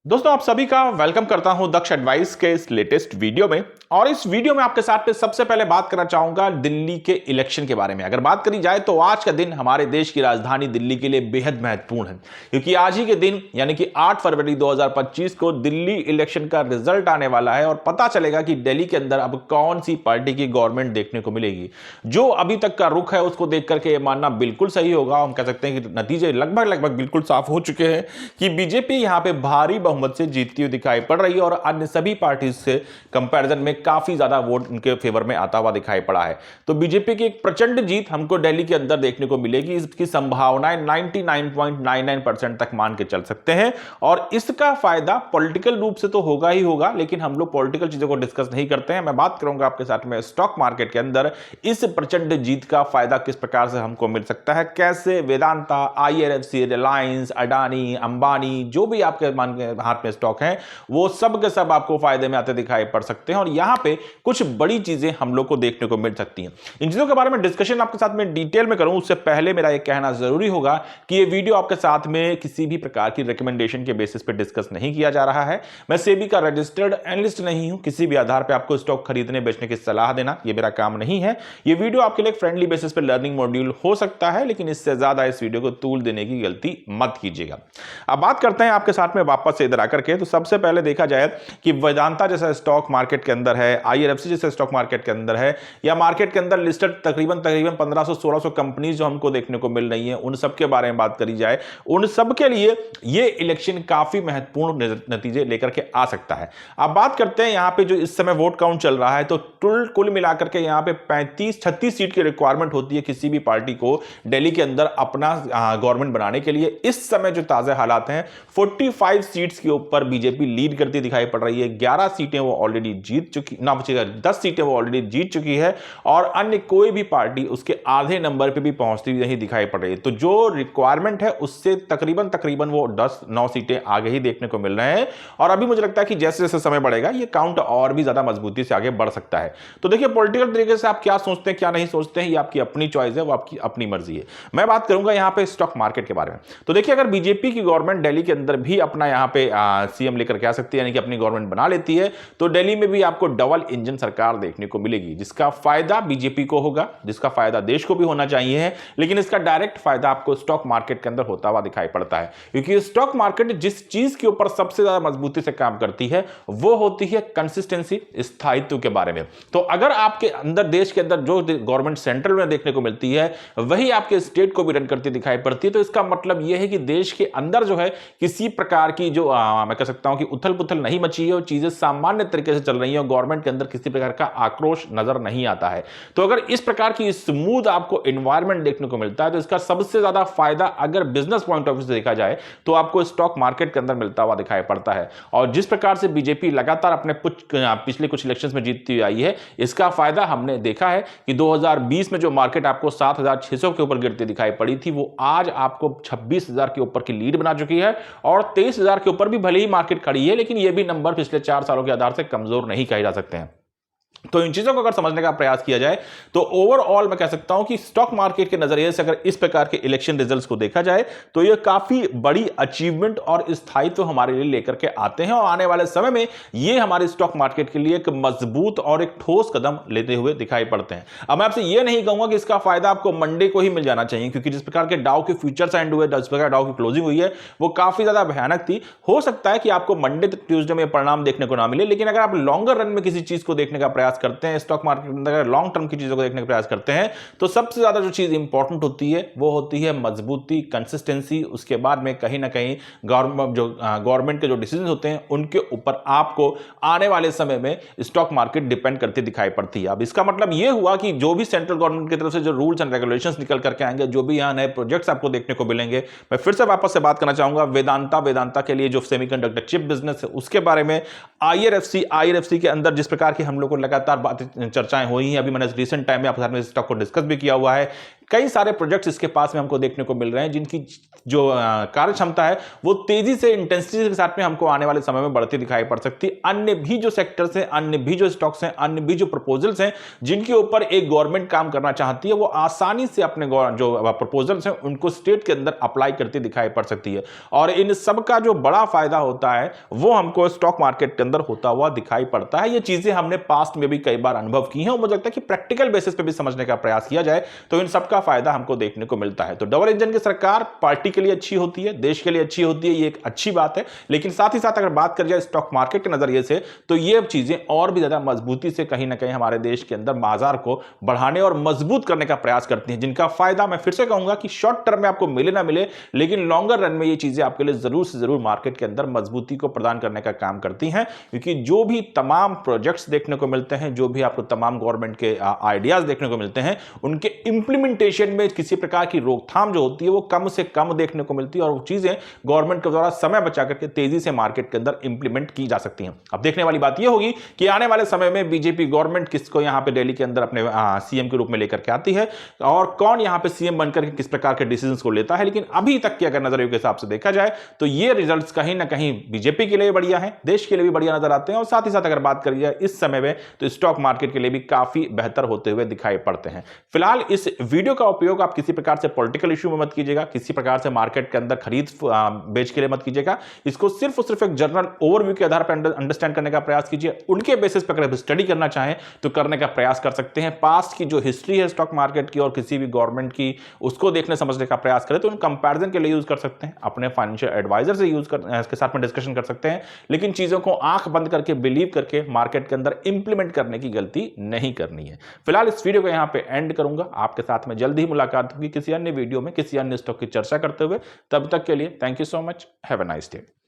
दोस्तों आप सभी का वेलकम करता हूं दक्ष एडवाइस के इस लेटेस्ट वीडियो में। और इस वीडियो में आपके साथ में सबसे पहले बात करना चाहूंगा दिल्ली के इलेक्शन के बारे में। अगर बात करी जाए तो आज का दिन हमारे देश की राजधानी दिल्ली के लिए बेहद महत्वपूर्ण है, क्योंकि आज ही के दिन यानी कि 8 फरवरी 2025 को दिल्ली इलेक्शन का रिजल्ट आने वाला है और पता चलेगा कि दिल्ली के अंदर अब कौन सी पार्टी की गवर्नमेंट देखने को मिलेगी। जो अभी तक का रुख है उसको देख करके मानना बिल्कुल सही होगा। हम कह सकते हैं कि नतीजे लगभग बिल्कुल साफ हो चुके हैं कि बीजेपी यहां पर भारी बहुमत से जीतती हुई दिखाई पड़ रही है और अन्य सभी पार्टी से कंपैरिजन में काफी ज्यादा वोट उनके फेवर में आता हुआ दिखाई पड़ा है। तो बीजेपी की एक प्रचंड जीत हमको दिल्ली के अंदर देखने को मिलेगी। इसकी संभावनाएं 99.99% तक मान के चल सकते हैं और इसका फायदा पॉलिटिकल रूप से तो होगा ही होगा, लेकिन हम लोग पॉलिटिकल चीजों को डिस्कस नहीं करते हैं। मैं बात करूंगा आपके साथ में स्टॉक मार्केट के अंदर इस प्रचंड जीत का फायदा किस प्रकार से हमको मिल सकता है, कैसे वेदांता, IRFC, रिलायंस, अडानी, अंबानी, जो भी आपके मान के हाथ में स्टॉक हैं वो सब के सब आपको फायदे में आते दिखाई पड़ सकते हैं और यहां पे कुछ बड़ी चीजें हम लोग को देखने को मिल सकती हैं। इन चीजों के बारे में डिस्कशन आपके साथ में डिटेल में करूं उससे पहले मेरा यह कहना जरूरी होगा कि यह वीडियो आपके साथ में किसी भी प्रकार की रिकमेंडेशन के बेसिस पे डिस्कस नहीं किया जा रहा है। मैं सेबी का रजिस्टर्ड एनालिस्ट नहीं हूं, किसी भी आधार पर आपको स्टॉक खरीदने बेचने की सलाह देना यह मेरा काम नहीं है। यह वीडियो आपके लिए फ्रेंडली बेसिस पे लर्निंग मॉड्यूल हो सकता है, लेकिन इससे ज्यादा इस वीडियो को तूल देने की गलती मत कीजिएगा। अब बात करते हैं आपके साथ में वापस से इधर आकर के। तो सबसे पहले देखा जाए कि वेदांता जैसा स्टॉक मार्केट के अंदर है, IRFC जैसे स्टॉक मार्केट के अंदर है, या मार्केट के अंदर लिस्टेड तकरीबन 1500-1600 कंपनीज जो हमको देखने को मिल रही हैं, उन सब के बारे में बात करी जाए, उन सब के लिए ये इलेक्शन काफी महत्वपूर्ण नतीजे लेकर के आ सकता है। अब बात करते हैं यहां पे जो इस समय वोट काउंट चल रहा है, तो कुल मिलाकर के यहां पे 35-36 सीट की रिक्वायरमेंट होती है किसी भी पार्टी को दिल्ली के अंदर अपना गवर्नमेंट बनाने के लिए। इस समय जो ताजा हालात हैं, 45 सीट्स के ऊपर बीजेपी लीड करती दिखाई पड़ रही है। 11 सीटें वो ऑलरेडी जीत चुकी, ना बचेगा 10 सीटें वो ऑलरेडी जीत चुकी है और अन्य कोई भी पार्टी उसके आधे नंबर पे भी पहुंचती हुई नहीं दिखाई पड़ रही है। तो जो रिक्वायरमेंट है उससे तकरीबन वो 10-9 सीटें आगे ही देखने को मिल रहे हैं और अभी मुझे लगता है कि जैसे जैसे समय बढ़ेगा ये काउंट और भी ज्यादा मजबूती से आगे बढ़ सकता है। तो देखिए, पॉलिटिकल तरीके से आप क्या सोचते हैं क्या नहीं सोचते हैं ये आपकी अपनी चॉइस है, वो आपकी अपनी मर्जी है। मैं बात करूंगा यहां पे स्टॉक मार्केट के बारे में। तो देखिए, अगर बीजेपी की गवर्नमेंट दिल्ली के अंदर भी अपना यहां पे सीएम लेकर के आ सकती है, यानी कि अपनी गवर्नमेंट बना लेती है, तो दिल्ली में भी आपको डबल इंजन सरकार देखने को मिलेगी, जिसका फायदा बीजेपी को होगा, जिसका फायदा देश को भी होना चाहिए, लेकिन इसका डायरेक्ट फायदा आपको स्टॉक मार्केट के अंदर होता हुआ दिखाई पड़ता है। क्योंकि स्टॉक मार्केट जिस चीज के ऊपर सबसे ज्यादा मजबूती से काम करती है वो होती है कंसिस्टेंसी, स्थायित्व के बारे में। तो अगर आपके अंदर देश के अंदर जो गवर्नमेंट सेंट्रल में देखने को मिलती है वही आपके स्टेट को भी रन करती दिखाई पड़ती है, तो इसका मतलब यह है कि देश के अंदर जो है किसी प्रकार की जो मैं कह सकता हूं कि उथल पुथल नहीं मची है और चीजें सामान्य तरीके से चल रही हैं, गवर्नमेंट के अंदर किसी प्रकार का आक्रोश नजर नहीं आता है। तो अगर इस प्रकार की स्मूथ आपको एनवायरनमेंट देखने को मिलता है तो इसका सबसे ज्यादा फायदा अगर बिजनेस पॉइंट ऑफ व्यू से देखा जाए तो आपको स्टॉक मार्केट के अंदर मिलता हुआ दिखाई पड़ता है। और जिस प्रकार से बीजेपी लगातार अपने पिछले कुछ इलेक्शंस में जीतती हुई आई है, इसका फायदा हमने देखा है कि 2020 में जो मार्केट आपको 7600 के ऊपर गिरती दिखाई पड़ी थी, वो आज आपको 26000 के ऊपर की लीड बना चुकी है और 23000 के ऊपर भी भले ही मार्केट खड़ी है, लेकिन ये भी नंबर पिछले 4 सालों के आधार से कमजोर नहीं कहे जा सकते हैं। तो इन चीजों को अगर समझने का प्रयास किया जाए तो ओवरऑल मैं कह सकता हूं कि स्टॉक मार्केट के नजरिए से अगर इस प्रकार के इलेक्शन रिजल्ट्स को देखा जाए तो यह काफी बड़ी अचीवमेंट और स्थायित्व हमारे लिए लेकर के आते हैं और आने वाले समय में यह हमारे स्टॉक मार्केट के लिए एक मजबूत और एक ठोस कदम लेते हुए दिखाई पड़ते हैं। अब मैं आपसे यह नहीं कहूंगा कि इसका फायदा आपको मंडे को ही मिल जाना चाहिए, क्योंकि जिस प्रकार के डाउ के फ्यूचर्स एंड हुए, जिस प्रकार डाउ की क्लोजिंग हुई है वो काफी ज्यादा भयानक थी। हो सकता है कि आपको मंडे ट्यूजडे में परिणाम देखने को ना मिले, लेकिन अगर आप लॉन्गर रन में किसी चीज को देखने का प्रयास करते हैं, स्टॉक मार्केट के अंदर लॉन्ग टर्म की चीजों को देखने का प्रयास करते हैं, तो सबसे ज्यादा जो चीज इंपॉर्टेंट होती है वो होती है मजबूती, कंसिस्टेंसी। उसके बाद में कहीं ना कहीं गवर्नमेंट के जो डिसीजन होते हैं उनके ऊपर आपको आने वाले समय में स्टॉक मार्केट डिपेंड करती दिखाई पड़ती है। अब इसका मतलब यह हुआ कि जो भी सेंट्रल गवर्नमेंट की तरफ से जो रूल्स एंड रेगुलेशंस निकल करके आएंगे, जो भी यहां नए प्रोजेक्ट्स आपको देखने को मिलेंगे, मैं फिर से वापस से बात करना चाहूंगा वेदांता के लिए जो सेमीकंडक्टर चिप बिजनेस है उसके बारे में, IRFC के अंदर जिस प्रकार की हम लोग को लगातार बातें चर्चाएं हुई हैं, अभी मैंने रिसेंट टाइम में आपके साथ में स्टॉक को डिस्कस भी किया हुआ है। कई सारे प्रोजेक्ट्स इसके पास में हमको देखने को मिल रहे हैं जिनकी जो कार्य क्षमता है वो तेजी से इंटेंसिटी के साथ में हमको आने वाले समय में बढ़ती दिखाई पड़ सकती है। अन्य भी जो सेक्टर्स हैं, अन्य भी जो स्टॉक्स हैं, अन्य भी जो प्रपोजल्स हैं जिनके ऊपर एक गवर्नमेंट काम करना चाहती है वो आसानी से अपने जो प्रपोजल्स हैं उनको स्टेट के अंदर अप्लाई करती दिखाई पड़ सकती है। और इन सब का जो बड़ा फायदा होता है वो हमको स्टॉक मार्केट के अंदर होता हुआ दिखाई पड़ता है। ये चीजें हमने पास्ट में भी कई बार अनुभव की हैं और मुझे लगता है कि प्रैक्टिकल बेसिस पे भी समझने का प्रयास किया जाए तो इन सब का फायदा हमको देखने को मिलता है। तो डबल इंजन की सरकार पार्टी के लिए अच्छी होती है, देश के लिए अच्छी होती है, ये एक अच्छी बात है। लेकिन साथ ही साथ अगर बात कर जाए स्टॉक मार्केट के नजरिए से तो ये चीजें और भी ज्यादा मजबूती से कहीं ना कहीं हमारे देश के अंदर बाजार को बढ़ाने और मजबूत करने का प्रयास करती हैं, जिनका फायदा मैं फिर से कहूंगा कि शॉर्ट टर्म में आपको मिले ना मिले लेकिन लॉन्गर रन में ये चीजें आपके लिए जरूर से जरूर मार्केट के अंदर मजबूती को प्रदान करने का काम करती हैं। क्योंकि जो भी तमाम प्रोजेक्ट्स देखने को मिलते हैं, जो भी आपको तमाम गवर्नमेंट के आइडियाज देखने को मिलते हैं, उनके इंप्लीमेंटेशन में किसी प्रकार की रोकथाम जो होती है वो कम से कम देखने को मिलती है और वो चीजें गवर्नमेंट के द्वारा समय बचा करके तेजी से मार्केट के अंदर इंप्लीमेंट की जा सकती हैं। अब देखने वाली बात यह होगी कि आने वाले समय में बीजेपी गवर्नमेंट किसको यहां पे दिल्ली के अंदर अपने सीएम के रूप में लेकर के आती है और कौन यहां पे सीएम बनकर के किस प्रकार के डिसीजंस को लेता है। लेकिन अभी तक की अगर नजरिए के हिसाब से देखा जाए तो ये रिजल्ट्स कहीं ना कहीं बीजेपी के लिए बढ़िया है, देश के लिए भी बढ़िया नजर आते हैं और साथ ही साथ अगर बात करी जाए इस समय में तो स्टॉक मार्केट के लिए भी काफी बेहतर होते हुए दिखाई पड़ते हैं। फिलहाल इस वीडियो का उपयोग आप किसी प्रकार से पॉलिटिकल इश्यू में मत कीजिएगा, किसी प्रकार से मार्केट के अंदर खरीद बेच के लिए मत कीजिएगा। इसको सिर्फ और सिर्फ एक जनरल ओवरव्यू के आधार पर अंडरस्टैंड करने का प्रयास कीजिए। उनके बेसिस पर अगर स्टडी करना चाहें तो करने का प्रयास कर सकते हैं। पास्ट की जो हिस्ट्री है स्टॉक मार्केट की और किसी भी गवर्नमेंट की उसको देखने समझने का प्रयास करें तो उन कंपैरिजन के लिए यूज कर सकते हैं, अपने फाइनेंशियल एडवाइजर से यूज कर इसके साथ में डिस्कशन कर सकते हैं। लेकिन चीजों को आंख बंद करके बिलीव करके मार्केट के अंदर इंप्लीमेंट करने की गलती नहीं करनी है। फिलहाल इस वीडियो को यहां पे एंड करूंगा। आपके साथ में जल्द ही मुलाकात होगी किसी अन्य वीडियो में किसी अन्य स्टॉक की चर्चा करते हुए। तब तक के लिए thank you so much, have a nice day.